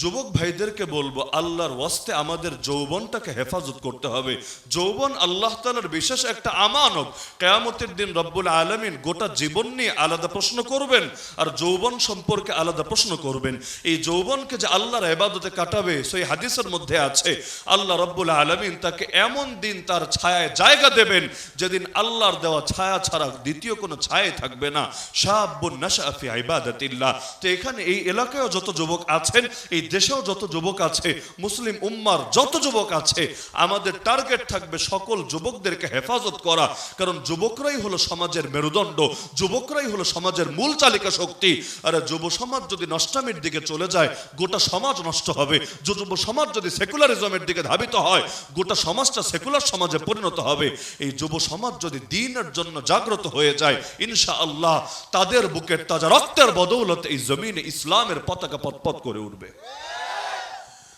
যুবক ভাইদেরকে বলবো, আল্লাহর ওয়াস্তে আমাদের যৌবনটাকে হেফাজত করতে হবে। যৌবন আল্লাহ তাআলার বিশেষ একটা আমানত। কিয়ামতের দিন রব্বুল আলামিন গোটা জীবন নিয়ে আলাদা প্রশ্ন করবেন, আর যৌবন সম্পর্কে আলাদা প্রশ্ন করবেন। এই যৌবনকে যে আল্লাহর ইবাদতে কাটাবে, সেই হাদিসের মধ্যে আছে আল্লাহ রব্বুল আলামিন তাকে এমন দিন তার ছায়ায় জায়গা দেবেন, যেদিন আল্লাহর দেওয়া ছায়া ছাড়া দ্বিতীয় কোনো ছায়া থাকবে না। শাবুন নাশা ফি ইবাদাতিল্লাহ। তো এখানে এই এলাকায় যত যুবক আছেন, এই দেশেও যত যুবক আছে, মুসলিম উম্মার যত যুবক আছে, আমাদের টার্গেট থাকবে সকল যুবকদেরকে হেফাজত করা। কারণ যুবকরাই হলো সমাজের মেরুদণ্ড, যুবকরাই হলো সমাজের মূল চালিকা শক্তি। আর যুব সমাজ যদি নষ্টামির দিকে চলে যায়, গোটা সমাজ নষ্ট হবে। যুব সমাজ যদি সেকুলারিজমের দিকে ধাবিত হয়, গোটা সমাজটা সেকুলার সমাজে পরিণত হবে। এই যুব সমাজ যদি দ্বীনের জন্য জাগ্রত হয়ে যায়, ইনশাআল্লাহ তাদের বুকের তাজা রক্তের বদৌলতে এই জমিনে ইসলামের পতাকা পতপত করে উঠবে।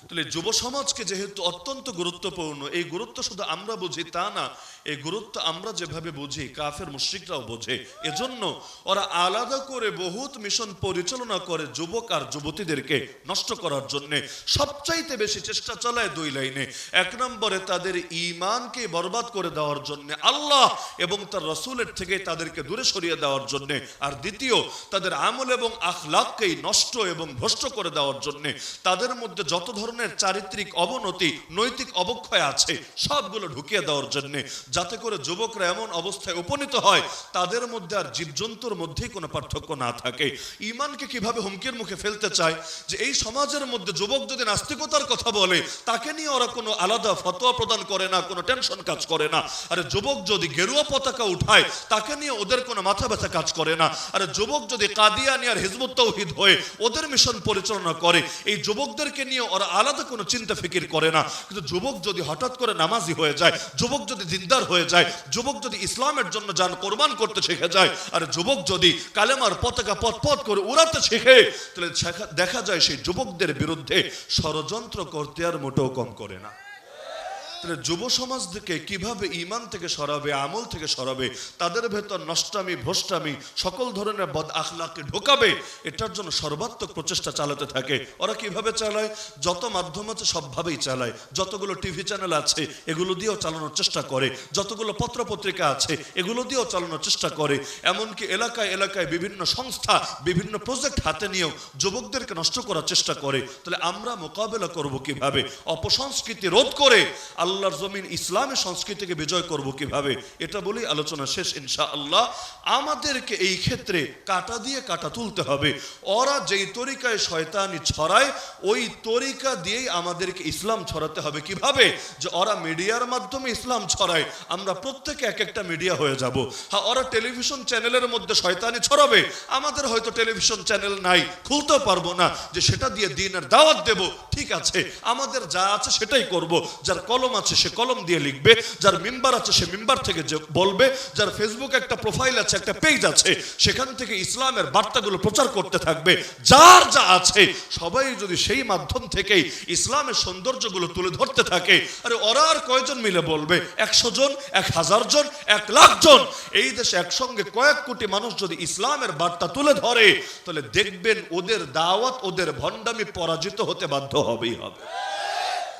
তাহলে যুব সমাজকে যেহেতু অত্যন্ত গুরুত্বপূর্ণ, এই গুরুত্ব শুধু আমরা বুঝি তা না, এই গুরুত্ব আমরা যেভাবে বুঝি কাফের মুশরিকরাও বোঝে। এজন্য ওরা আলাদা করে বহুত মিশন পরিচালনা করে যুবক আর যুবতীদেরকে নষ্ট করার জন্য। সবচাইতে বেশি চেষ্টা চালায় দুই লাইনে। এক নম্বরে তাদের ঈমানকে বরবাদ করে দেওয়ার জন্য, আল্লাহ এবং তার রাসূলের থেকে তাদেরকে দূরে সরিয়ে দেওয়ার জন্য। আর দ্বিতীয়, তাদের আমল এবং আখলাককেই নষ্ট এবং ভ্রষ্ট করে দেওয়ার জন্য। তাদের মধ্যে যত ধরনের চারিত্রিক অবনতি, নৈতিক অবক্ষয় আছে, সবগুলো ঢুকিয়ে দেওয়ার জন্য, যাতে করে যুবকরা এমন অবস্থায় উপনীত হয় তাদের মধ্যে আর জীবজন্তুর মধ্যেই কোনো পার্থক্য না থাকে। ঈমানকে কিভাবে হুমকির মুখে ফেলতে চায়, যে এই সমাজের মধ্যে যুবক যদি নাস্তিকতার কথা বলে, তাকে নিয়ে ওরা কোনো আলাদা ফতোয়া প্রদান করে না, কোনো টেনশন কাজ করে না। আরে যুবক যদি গেরুয়া পতাকা উঠায়, তাকে নিয়ে ওদের কোনো মাথা ব্যথা কাজ করে না। আরে যুবক যদি কাদিয়ানী আর হিজবুত তাওহীদ হয়ে ওদের মিশন পরিচালনা করে, এই যুবকদেরকে নিয়ে ওরা আলাদা কোনো চিন্তা ফিকির করে না। কিন্তু যুবক যদি হঠাৎ করে নামাজি হয়ে যায়, যুবক যদি দিনদার হয়ে যায়, যুবক যদি ইসলামের জন্য জান কোরবান করতে শিখে যায়, আর যুবক যদি কালেমার পতাকা পথ করে উড়াতে শিখে, তাহলে দেখা যায় সেই যুবকদের বিরুদ্ধে ষড়যন্ত্র করতে আর মোটেও কম করে না। তাহলে যুব সমাজকে কিভাবে ঈমান থেকে সরাবে, আমল থেকে সরাবে, তাদের ভেতর নষ্টামি, ভ্রষ্টামি, সকল ধরনের বদ আখলাকে ঢোকাবে, এটার জন্য সর্বাত্মক প্রচেষ্টা চালাতে থাকে। ওরা কিভাবে চালায়? যত মাধ্যম আছে সবভাবেই চালায়। যতগুলো টিভি চ্যানেল আছে এগুলো দিয়েও চালানোর চেষ্টা করে, যতগুলো পত্র পত্রিকা আছে এগুলো দিয়েও চালানোর চেষ্টা করে। এমনকি এলাকায় এলাকায় বিভিন্ন সংস্থা, বিভিন্ন প্রজেক্ট হাতে নিয়েও যুবকদেরকে নষ্ট করার চেষ্টা করে। তাহলে আমরা মোকাবেলা করব কিভাবে? অপসংস্কৃতি রোধ করে আল্লাহর জমিন ইসলামের সংস্কৃতিকে বিজয় করব কিভাবে, এটা বলেই আলোচনা শেষ ইনশাআল্লাহ। আমাদেরকে এই ক্ষেত্রে কাটা দিয়ে কাটা তুলতে হবে। ওরা যেই তরিকায় শয়তানি ছড়ায়, ওই তরিকা দিয়েই আমাদেরকে ইসলাম ছড়াতে হবে। কিভাবে? যে ওরা মিডিয়ার মাধ্যমে ইসলাম ছড়ায়, আমরা প্রত্যেকে এক একটা মিডিয়া হয়ে যাব। হ্যাঁ, ওরা টেলিভিশন চ্যানেলের মধ্যে শয়তানি ছড়াবে, আমাদের হয়তো টেলিভিশন চ্যানেল নাই, খুলতেও পারবো না যে সেটা দিয়ে দ্বীনের দাওয়াত দেব। ঠিক আছে, আমাদের যা আছে সেটাই করব। যার কলম আছে সে কলম দিয়ে লিখবে, যার মিম্বার আছে সে মিম্বার থেকে বলবে, যার ফেসবুকে একটা প্রোফাইল আছে, একটা পেজ আছে, সেখান থেকে ইসলামের বার্তাগুলো প্রচার করতে থাকবে। যার যা আছে সবাই যদি সেই মাধ্যম থেকেই ইসলামের সৌন্দর্যগুলো তুলে ধরতে থাকে, আরে ওরা আর কয়জন মিলে বলবে? 100 জন, 1000 জন, 1 লাখ জন। এই দেশে একসঙ্গে কয়েক কোটি মানুষ যদি ইসলামের বার্তা তুলে ধরে, তাহলে দেখবেন ওদের দাওয়াত, ওদের ভণ্ডামি পরাজিত হতে বাধ্য হবেই হবে।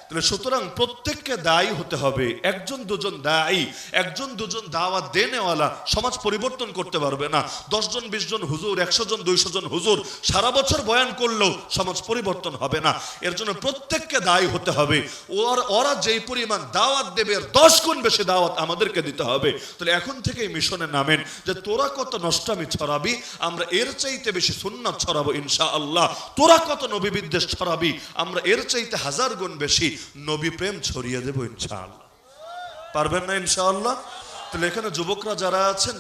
তাহলে সুতরাং প্রত্যেককে দায়ী হতে হবে। একজন দুজন দায়ী, একজন দুজন দাওয়াত দেনেওয়ালা সমাজ পরিবর্তন করতে পারবে না। 10 জন 20 জন হুজুর, 100 জন 200 জন হুজুর সারা বছর বয়ান করলেও সমাজ পরিবর্তন হবে না। এর জন্য প্রত্যেককে দায়ী হতে হবে। ওরা যেই পরিমাণ দাওয়াত দেবে, 10 গুণ বেশি দাওয়াত আমাদেরকে দিতে হবে। তাহলে এখন থেকেই মিশনে নামেন, যে তোরা কত নষ্টামি ছড়াবি, আমরা এর চাইতে বেশি সুন্নাত ছড়াবো ইনশাআল্লাহ। তোরা কত নবী বিদ্বেষ ছড়াবি, আমরা এর চাইতে 1000 গুণ বেশি নবী প্রেম ছড়িয়ে দেব ইনশাআল্লাহ। পারবেন না ইনশাআল্লাহ? তাহলে এখানে যুবকরা যারা আছেন,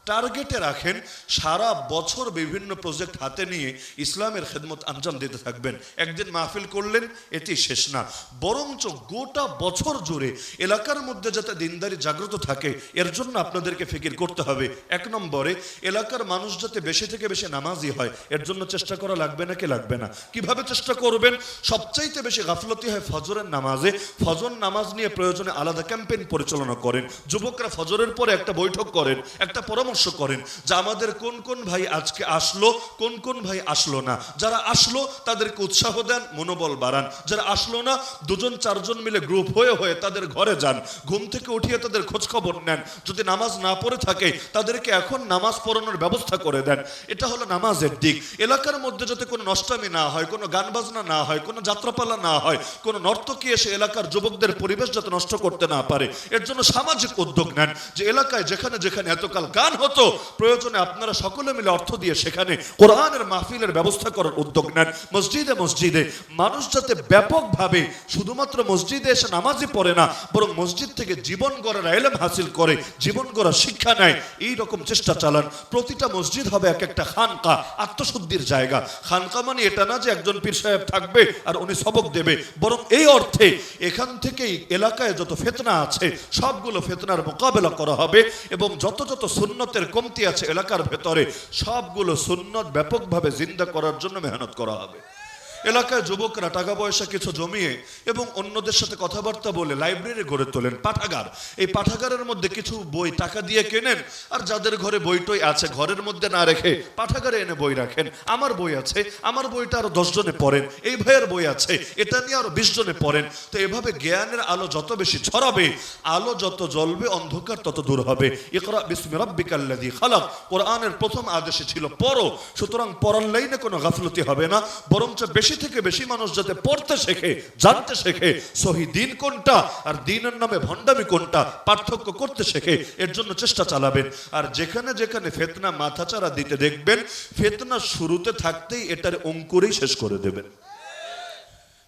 টার্গেটে রাখেন সারা বছর বিভিন্ন প্রজেক্ট হাতে নিয়ে ইসলামের খেদমত আঞ্জাম দিতে থাকবেন। একদিন মাহফিল করলেন, এটি শেষ না, বরঞ্চ গোটা বছর জুড়ে এলাকার মধ্যে যাতে দিনদারি জাগ্রত থাকে, এর জন্য আপনাদেরকে ফিকির করতে হবে। 1 নম্বরে এলাকার মানুষ যাতে বেশি থেকে বেশি নামাজি হয়, এর জন্য চেষ্টা করা লাগবে নাকি লাগবে না? কিভাবে চেষ্টা করবেন? সবচাইতে বেশি গাফলতি হয় ফজরের নামাজে। ফজর নামাজ নিয়ে প্রয়োজনে আলাদা ক্যাম্পেইন পরিচালনা করেন। যুবকরা ফজরের পরে একটা বৈঠক করেন, একটা পরামর্শ পরামর্শ করেন যে আমাদের কোন কোন ভাই আজকে আসলো, কোন কোন ভাই আসলো না। যারা আসলো তাদেরকে উৎসাহ দেন, মনোবল বাড়ান। যারা আসলো না, 2-4 মিলে গ্রুপ হয়ে হয়ে তাদের ঘরে যান, ঘুম থেকে উঠিয়ে তাদের খোঁজ খবর নেন। যদি নামাজ না পড়ে থাকে তাদেরকে এখন নামাজ পড়ানোর ব্যবস্থা করে দেন। এটা হলো নামাজের দিক। এলাকার মধ্যে যাতে কোনো নষ্টামি না হয়, কোনো গান বাজনা না হয়, কোনো যাত্রাপালা না হয়, কোনো নর্তকী এসে এলাকার যুবকদের পরিবেশ যাতে নষ্ট করতে না পারে, এর জন্য সামাজিক উদ্যোগ নেন। যে এলাকায় যেখানে যেখানে এতকাল গান হতো, প্রয়োজনে আপনারা সকলে মিলে অর্থ দিয়ে সেখানে কোরআনের মাহফিলের ব্যবস্থা করার উদ্যোগ নেন। মসজিদে মসজিদে মানুষ যাতে ব্যাপকভাবে শুধুমাত্র মসজিদে এসে নামাজই পড়ে না, বরং মসজিদ থেকে জীবন গড়ার ইলম হাসিল করে, জীবন গড়ার শিক্ষা নেয়, এই রকম চেষ্টা চালান। প্রতিটা মসজিদ হবে এক একটা খানকা, আত্মশুদ্ধির জায়গা। খানকা মানে এটা না যে একজন পীর সাহেব থাকবে আর উনি সবক দেবে, বরং এই অর্থে এখান থেকেই এলাকায় যত ফিতনা আছে সবগুলো ফিতনার মোকাবেলা করা হবে, এবং যত যত সুন্নতের কমতি আছে এলাকার ভেতরে সবগুলো সুন্নত ব্যাপকভাবে জিন্দা করার জন্য মেহনত করা হবে। এলাকায় যুবকরা টাকা পয়সা কিছু জমিয়ে এবং অন্যদের সাথে কথাবার্তা বলে লাইব্রেরি গড়ে তোলেন, পাঠাগার। এই পাঠাগারের মধ্যে কিছু বই টাকা দিয়ে কেনেন, আর যাদের ঘরে বইটই আছে ঘরের মধ্যে না রেখে পাঠাগারে এনে বই রাখেন। আমার বই আছে, আমার বইটা আরো 10 জনে পড়েন, এই ভাইয়ের বই আছে, এটা নিয়ে আরো 20 জনে পড়েন। তো এভাবে জ্ঞানের আলো যত বেশি ছড়াবে, আলো যত জ্বলবে, অন্ধকার তত দূর হবে। ইকরা বিসমি রাব্বিকাল্লাযী খালাক, কোরআনের প্রথম আদেশে ছিল পড়ো। সুতরাং পড়ার লাইনে কোনো গাফলতি হবে না, বরঞ্চ বেশি থেকে বেশি মানুষ যাতে পড়তে শেখে, জানতে শেখে সহি দিন কোনটা আর দিনের নামে ভণ্ডামি কোনটা পার্থক্য করতে শেখে, এর জন্য চেষ্টা চালাবেন। আর যেখানে যেখানে ফিতনা মাথাচাড়া দিতে দেখবেন, ফিতনা শুরুতে থাকতেই এটার অঙ্কুরেই শেষ করে দেবেন।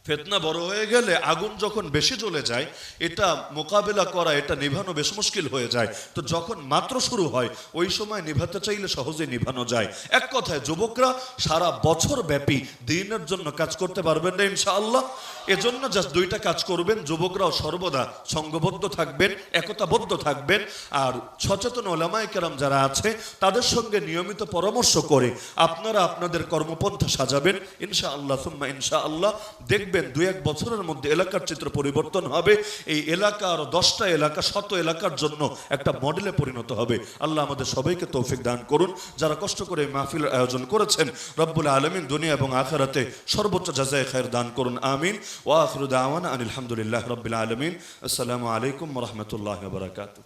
ফিতনা বড় হয়ে গেলে, আগুন যখন বেশি জ্বলে যায়, এটা মোকাবেলা করা, এটা নিভানো বেশ মুশকিল হয়ে যায়। তো যখন মাত্র শুরু হয়, ওই সময় নিভাতে চাইলে সহজে নিভানো যায়। এক কথায় যুবকরা সারা বছর ব্যাপী দিনের জন্য কাজ করতে পারবেন না ইনশাআল্লাহ। এজন্য জাস্ট 2টা কাজ করবেন। যুবকরাও সর্বদা সংঘবদ্ধ থাকবেন, একতাবদ্ধ থাকবেন, আর সচেতন ওলামায়ে কেরাম যারা আছে তাদের সঙ্গে নিয়মিত পরামর্শ করে আপনারা আপনাদের কর্মপন্থা সাজাবেন ইনশাআল্লাহ সুম্মা ইনশাআল্লাহ। দেখবেন 2-1 বছরের মধ্যে এলাকার চিত্র পরিবর্তন হবে। এই এলাকা আরো 10টা এলাকা, 100 এলাকার জন্য একটা মডেলে পরিণত হবে। আল্লাহ আমাদের সবাইকে তৌফিক দান করুন। যারা কষ্ট করে মাহফিলের আয়োজন করেছেন, রব্বুল আলামিন দুনিয়া এবং আখিরাতে সর্বোচ্চ জাযায়ে খায়ের দান করুন, আমিন। ওয়া আখিরু দাওয়ানা আনিল হামদুলিল্লাহি রাব্বিল আলামিন। আসসালামু আলাইকুম ওয়া রাহমাতুল্লাহি ওয়া বারাকাতুহু।